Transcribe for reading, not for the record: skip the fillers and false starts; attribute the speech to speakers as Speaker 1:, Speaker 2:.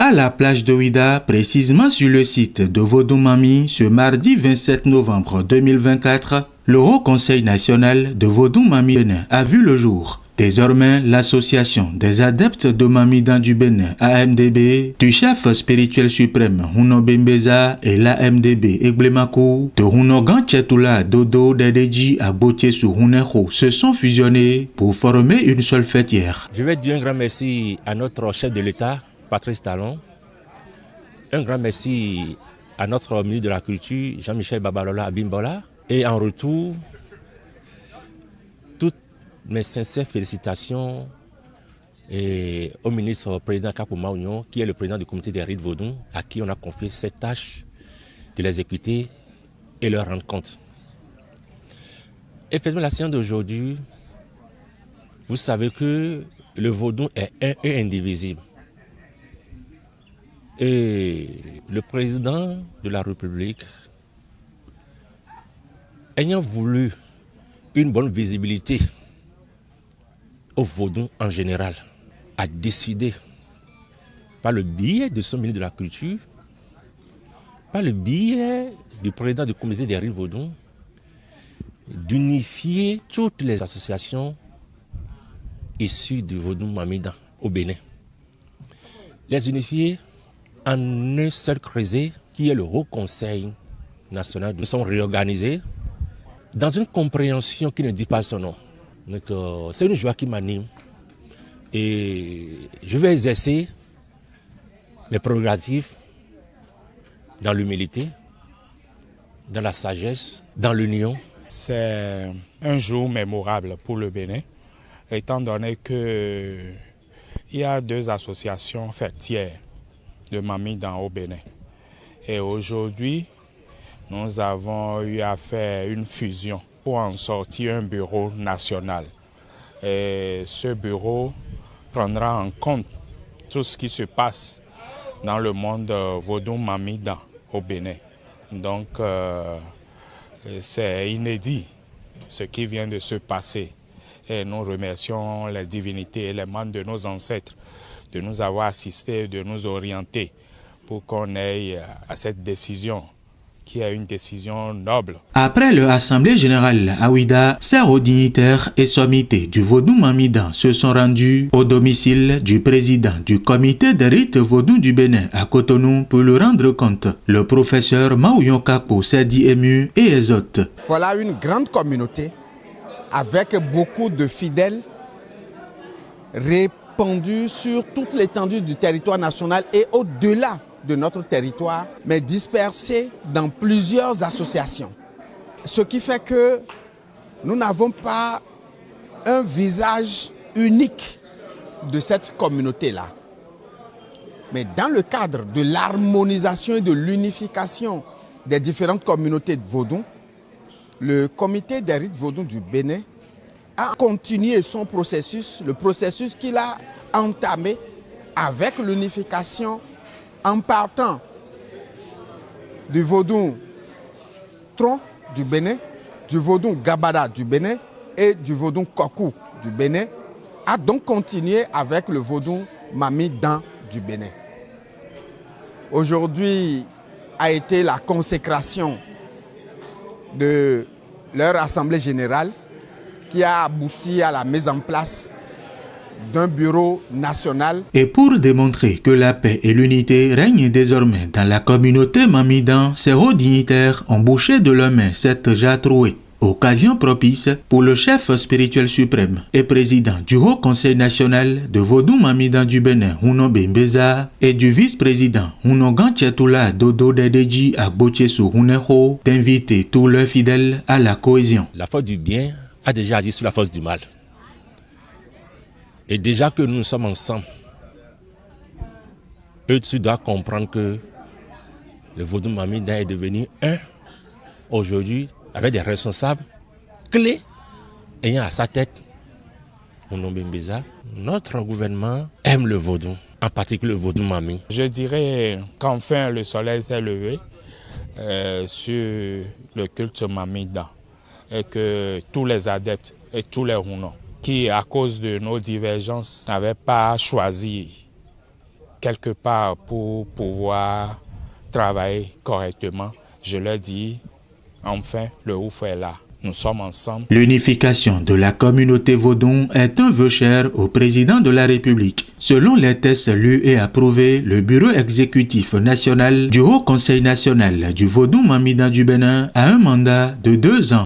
Speaker 1: À la plage de Ouida, précisément sur le site de Vodou Mami, ce mardi 27 novembre 2024, le Haut Conseil national de Vodou Mami Bénin a vu le jour. Désormais, l'association des adeptes de Mamidan du Bénin, AMDB, du chef spirituel suprême Huno Bembeza et l'AMDB Eglemakou, de Huno Gantchetula Dodo Dedeji à Botiesou Huneho se sont fusionnés pour former une seule fêtière.
Speaker 2: Je vais dire un grand merci à notre chef de l'État, Patrice Talon. Un grand merci à notre ministre de la Culture, Jean-Michel Babalola Abimbola. Et en retour, toutes mes sincères félicitations au ministre président Kapouma Oignon, qui est le président du comité des rites Vodou, à qui on a confié cette tâche de l'exécuter et leur rendre compte. Effectivement, la séance d'aujourd'hui, vous savez que le Vodou est un et indivisible. Et le président de la République, ayant voulu une bonne visibilité au Vodou en général, a décidé, par le biais de son ministre de la Culture, par le biais du président du comité des rites Vodou, d'unifier toutes les associations issues du Vodou Mamidan au Bénin. Les unifier en un seul creuset qui est le Haut Conseil national. Nous sommes réorganisés dans une compréhension qui ne dit pas son nom. C'est une joie qui m'anime et je vais exercer mes prérogatives dans l'humilité, dans la sagesse, dans l'union.
Speaker 3: C'est un jour mémorable pour le Bénin, étant donné qu'il y a deux associations fêtières de Mamidan au Bénin. Et aujourd'hui, nous avons eu à faire une fusion pour en sortir un bureau national. Et ce bureau prendra en compte tout ce qui se passe dans le monde Vodou Mamidan au Bénin. Donc, c'est inédit ce qui vient de se passer. Et nous remercions les divinités et les membres de nos ancêtres de nous avoir assistés, de nous orienter pour qu'on aille à cette décision qui est une décision noble.
Speaker 1: Après l'Assemblée générale à Ouida, ces hauts dignitaires et sommités du Vodou Mamidan se sont rendus au domicile du président du comité des rites Vodou du Bénin à Cotonou pour lui rendre compte. Le professeur Maouyon Kapo s'est dit ému et exhorte.
Speaker 4: Voilà une grande communauté avec beaucoup de fidèles répandus sur toute l'étendue du territoire national et au-delà de notre territoire, mais dispersés dans plusieurs associations. Ce qui fait que nous n'avons pas un visage unique de cette communauté-là. Mais dans le cadre de l'harmonisation et de l'unification des différentes communautés de Vodou, le comité des rites Vodou du Bénin a continué son processus, le processus qu'il a entamé avec l'unification en partant du Vodou Tron du Bénin, du Vodou Gabada du Bénin et du Vodou Kokou du Bénin, a donc continué avec le Vodou Mamidan du Bénin. Aujourd'hui a été la consécration de leur assemblée générale qui a abouti à la mise en place d'un bureau national.
Speaker 1: Et pour démontrer que la paix et l'unité règnent désormais dans la communauté Mamidan, ces hauts dignitaires ont bouché de leurs mains cette Jatroué. Occasion propice pour le chef spirituel suprême et président du Haut Conseil national de Vodou Mamidan du Bénin, Huno Bembeza, et du vice-président Huno Gantchetula Dodo Dedeji à Botiesou Huneho d'inviter tous leurs fidèles à la cohésion.
Speaker 2: La force du bien a déjà agi sur la force du mal. Et déjà que nous sommes ensemble, eux, tu dois comprendre que le Vodou Mamidan est devenu un aujourd'hui avec des responsables clés ayant à sa tête Huno Bembeza. Notre gouvernement aime le Vodou, en particulier le Vodou Mami.
Speaker 3: Je dirais qu'enfin le soleil s'est levé sur le culte Mamidan et que tous les adeptes et tous les Hunos qui, à cause de nos divergences, n'avaient pas choisi quelque part pour pouvoir travailler correctement. Je leur dis, enfin, le ouf est là. Nous sommes ensemble.
Speaker 1: L'unification de la communauté vaudon est un vœu cher au président de la République. Selon les tests lus et approuvés, le bureau exécutif national du Haut Conseil national du Vodou Mamida du Bénin a un mandat de 2 ans.